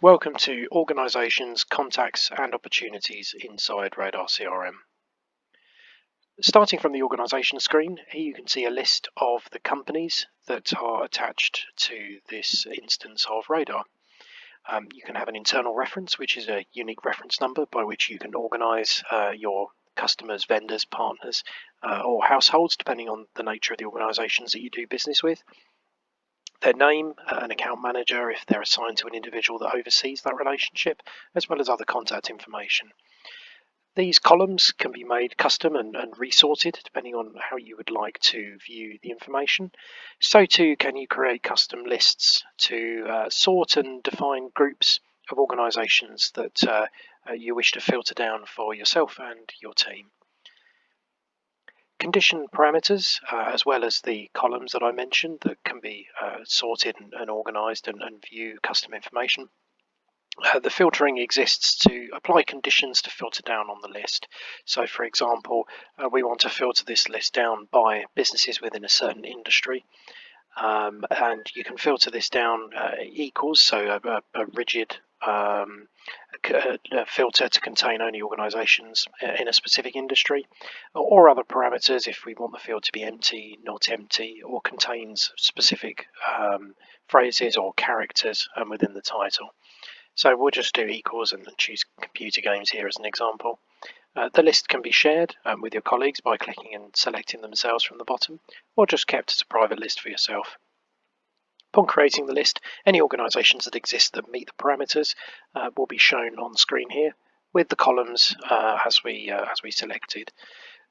Welcome to Organizations, Contacts and Opportunities inside Radar CRM. Starting from the organization screen, here you can see a list of the companies that are attached to this instance of Radar. You can have an internal reference, which is a unique reference number by which you can organize your customers, vendors, partners, or households, depending on the nature of the organizations that you do business with. Their name, an account manager if they're assigned to an individual that oversees that relationship, as well as other contact information. These columns can be made custom and resorted depending on how you would like to view the information. So too can you create custom lists to sort and define groups of organisations that you wish to filter down for yourself and your team. Condition parameters, as well as the columns that I mentioned that can be sorted and organised and view custom information. The filtering exists to apply conditions to filter down on the list. So for example, we want to filter this list down by businesses within a certain industry. And you can filter this down equals, so a rigid filter to contain only organisations in a specific industry, or other parameters if we want the field to be empty, not empty, or contains specific phrases or characters within the title. So we'll just do equals and choose computer games here as an example. The list can be shared with your colleagues by clicking and selecting themselves from the bottom, or just kept as a private list for yourself. Upon creating the list, any organisations that exist that meet the parameters will be shown on screen here with the columns as we selected.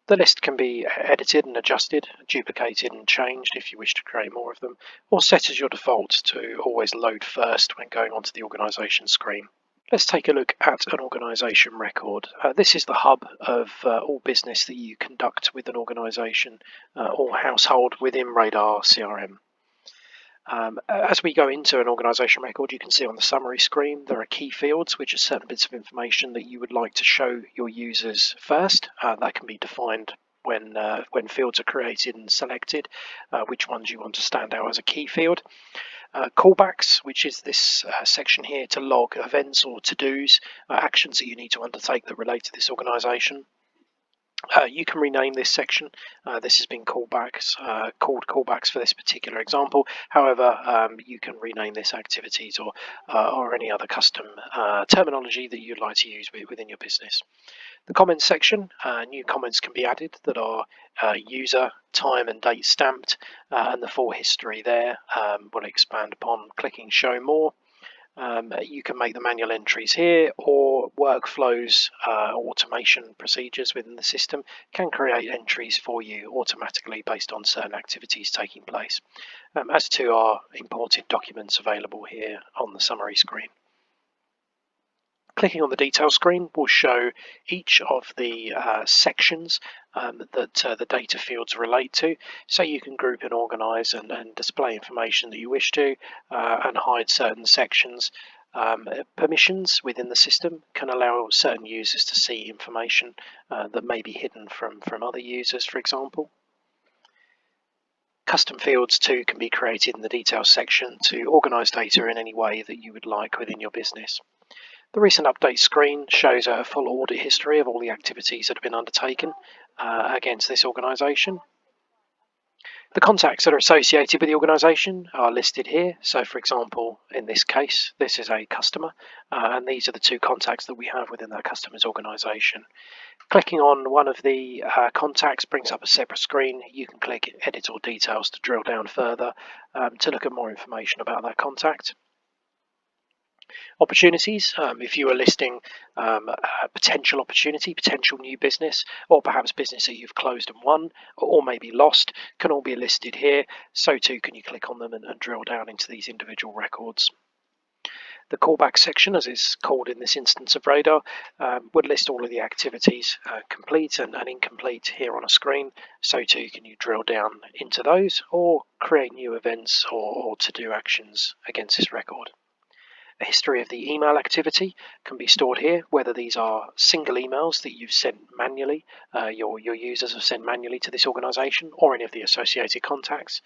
The list can be edited and adjusted, duplicated and changed if you wish to create more of them, or set as your default to always load first when going onto the organisation screen. Let's take a look at an organisation record. This is the hub of all business that you conduct with an organisation or household within Radar CRM. As we go into an organisation record, you can see on the summary screen there are key fields, which are certain bits of information that you would like to show your users first. That can be defined when fields are created and selected, which ones you want to stand out as a key field. Callbacks, which is this section here to log events or to-dos, actions that you need to undertake that relate to this organisation. You can rename this section. This has been called callbacks for this particular example. However, you can rename this activities or any other custom terminology that you'd like to use within your business. The comments section, new comments can be added that are user, time and date stamped, and the full history there will expand upon clicking show more. You can make the manual entries here, or workflows, automation procedures within the system can create entries for you automatically based on certain activities taking place, as to our imported documents available here on the summary screen. Clicking on the details screen will show each of the sections that the data fields relate to, so you can group and organise and display information that you wish to and hide certain sections. Permissions within the system can allow certain users to see information that may be hidden from other users, for example. Custom fields too can be created in the details section to organise data in any way that you would like within your business. The recent update screen shows a full audit history of all the activities that have been undertaken against this organisation. The contacts that are associated with the organisation are listed here. So for example, in this case, this is a customer, and these are the two contacts that we have within that customer's organisation. Clicking on one of the contacts brings up a separate screen. You can click Edit All Details to drill down further to look at more information about that contact. Opportunities, if you are listing a potential opportunity, potential new business, or perhaps business that you've closed and won, or maybe lost, can all be listed here. So too can you click on them and drill down into these individual records. The callback section, as it's called in this instance of Radar, would list all of the activities complete and incomplete here on a screen. So too can you drill down into those or create new events or to-do actions against this record. A history of the email activity can be stored here, whether these are single emails that you've sent manually, your users have sent manually to this organization, or any of the associated contacts,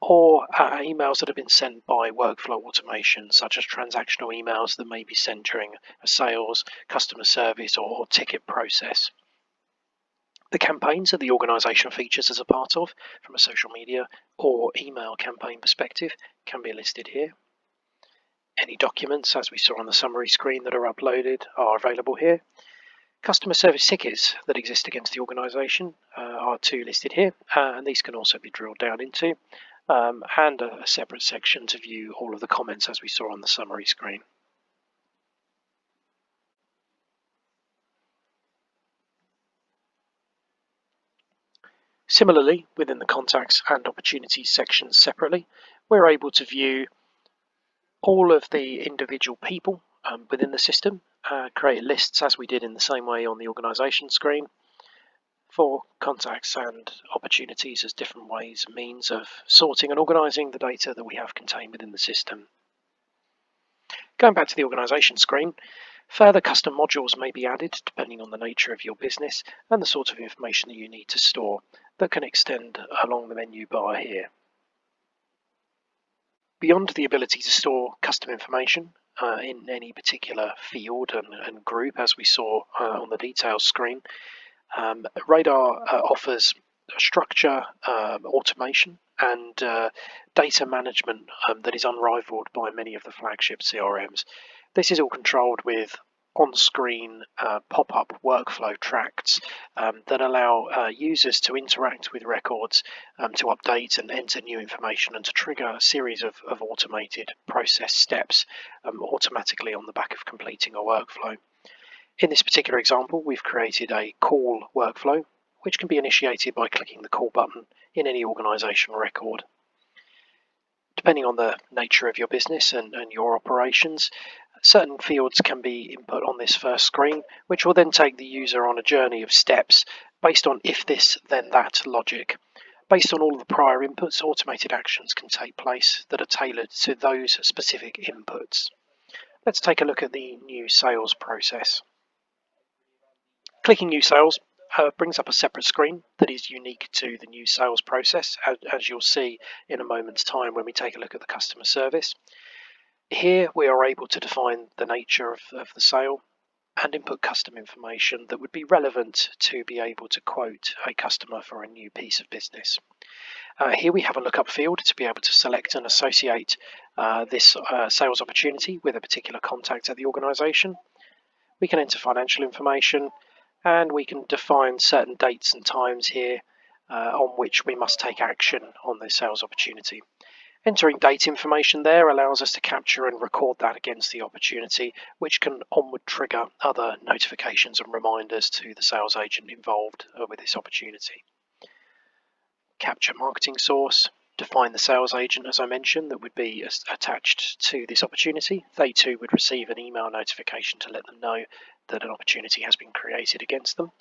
or emails that have been sent by workflow automation, such as transactional emails that may be sent during a sales, customer service, or ticket process. The campaigns that the organization features as a part of, from a social media or email campaign perspective, can be listed here. Any documents, as we saw on the summary screen, that are uploaded are available here. Customer service tickets that exist against the organisation are too listed here, and these can also be drilled down into, and a separate section to view all of the comments as we saw on the summary screen. Similarly, within the contacts and opportunities sections separately, we're able to view all of the individual people within the system, create lists as we did in the same way on the organisation screen, for contacts and opportunities as different ways and means of sorting and organising the data that we have contained within the system. Going back to the organisation screen, further custom modules may be added depending on the nature of your business and the sort of information that you need to store that can extend along the menu bar here. Beyond the ability to store custom information in any particular field and group, as we saw on the details screen, Radar offers structure, automation, and data management that is unrivaled by many of the flagship CRMs. This is all controlled with on-screen pop-up workflow tracks that allow users to interact with records, to update and enter new information, and to trigger a series of automated process steps automatically on the back of completing a workflow. In this particular example, we've created a call workflow, which can be initiated by clicking the call button in any organisation record. Depending on the nature of your business and your operations, certain fields can be input on this first screen, which will then take the user on a journey of steps based on if this, then that logic. Based on all of the prior inputs, automated actions can take place that are tailored to those specific inputs. Let's take a look at the new sales process. Clicking New Sales brings up a separate screen that is unique to the new sales process, as you'll see in a moment's time when we take a look at the customer service. Here we are able to define the nature of the sale and input custom information that would be relevant to be able to quote a customer for a new piece of business. Here we have a lookup field to be able to select and associate this sales opportunity with a particular contact at the organisation. We can enter financial information, and we can define certain dates and times here on which we must take action on this sales opportunity. Entering date information there allows us to capture and record that against the opportunity, which can onward trigger other notifications and reminders to the sales agent involved with this opportunity. Capture marketing source, define the sales agent, as I mentioned, that would be attached to this opportunity. They too would receive an email notification to let them know that an opportunity has been created against them.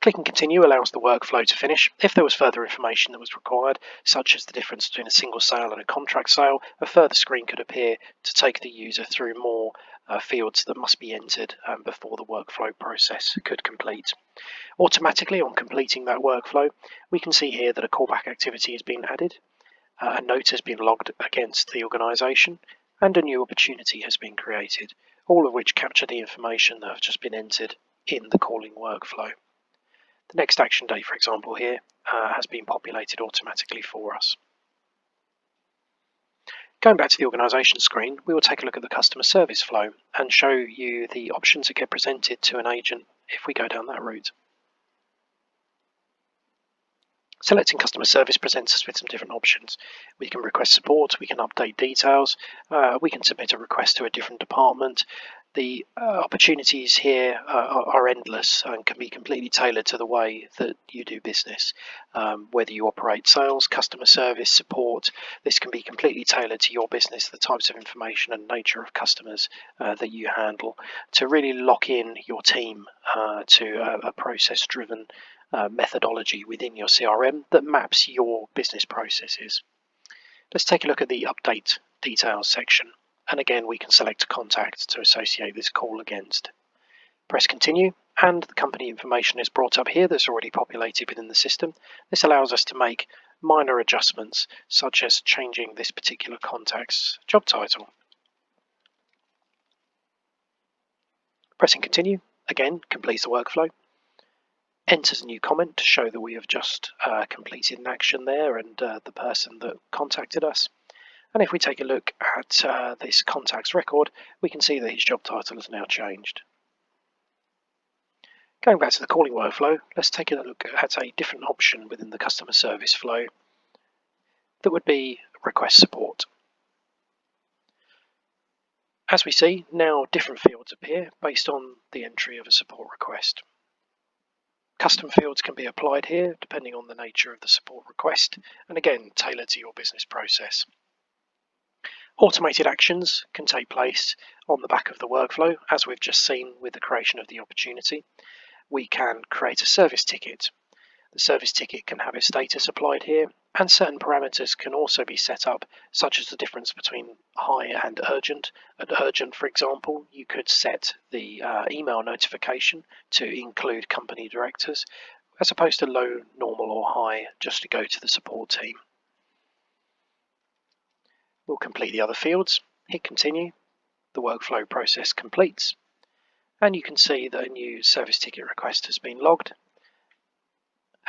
Clicking Continue allows the workflow to finish. If there was further information that was required, such as the difference between a single sale and a contract sale, a further screen could appear to take the user through more fields that must be entered before the workflow process could complete. Automatically, on completing that workflow, we can see here that a callback activity has been added, a note has been logged against the organisation, and a new opportunity has been created, all of which capture the information that have just been entered in the calling workflow. The next action date, for example, here has been populated automatically for us. Going back to the organisation screen, we will take a look at the customer service flow and show you the options that get presented to an agent if we go down that route. Selecting customer service presents us with some different options. We can request support, we can update details, we can submit a request to a different department. The opportunities here are endless and can be completely tailored to the way that you do business. Whether you operate sales, customer service, support, this can be completely tailored to your business, the types of information and nature of customers that you handle, to really lock in your team to a process-driven methodology within your CRM that maps your business processes. Let's take a look at the update details section, and again we can select a contact to associate this call against. Press continue, and the company information is brought up here that's already populated within the system. This allows us to make minor adjustments, such as changing this particular contact's job title. Pressing continue again completes the workflow, enters a new comment to show that we have just completed an action there and the person that contacted us. And if we take a look at this contact's record, we can see that his job title has now changed. Going back to the calling workflow, let's take a look at a different option within the customer service flow that would be request support. As we see, now different fields appear based on the entry of a support request. Custom fields can be applied here depending on the nature of the support request, and again tailored to your business process. Automated actions can take place on the back of the workflow, as we've just seen with the creation of the opportunity. We can create a service ticket. The service ticket can have a status applied here, and certain parameters can also be set up, such as the difference between high and urgent. At urgent, for example, you could set the email notification to include company directors, as opposed to low, normal or high, just to go to the support team. We'll complete the other fields, hit continue, the workflow process completes, and you can see that a new service ticket request has been logged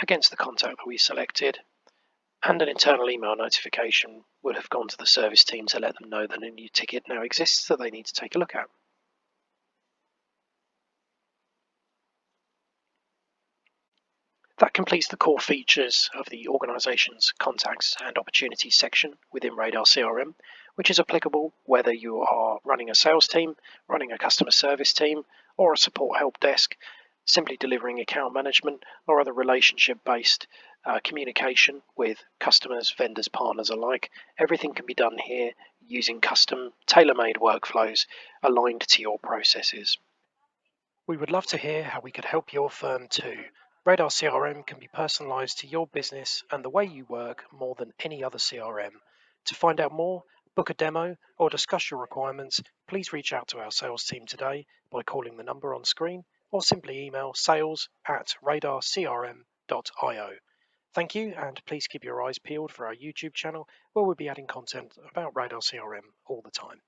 against the contact that we selected, and an internal email notification would have gone to the service team to let them know that a new ticket now exists that they need to take a look at. That completes the core features of the organisation's contacts and opportunities section within Radar CRM, which is applicable whether you are running a sales team, running a customer service team, or a support help desk, simply delivering account management or other relationship-based communication with customers, vendors, partners alike. Everything can be done here using custom, tailor-made workflows aligned to your processes. We would love to hear how we could help your firm too. Radar CRM can be personalized to your business and the way you work more than any other CRM. To find out more, book a demo, or discuss your requirements, please reach out to our sales team today by calling the number on screen or simply email sales@radarcrm.io. Thank you, and please keep your eyes peeled for our YouTube channel where we'll be adding content about Radar CRM all the time.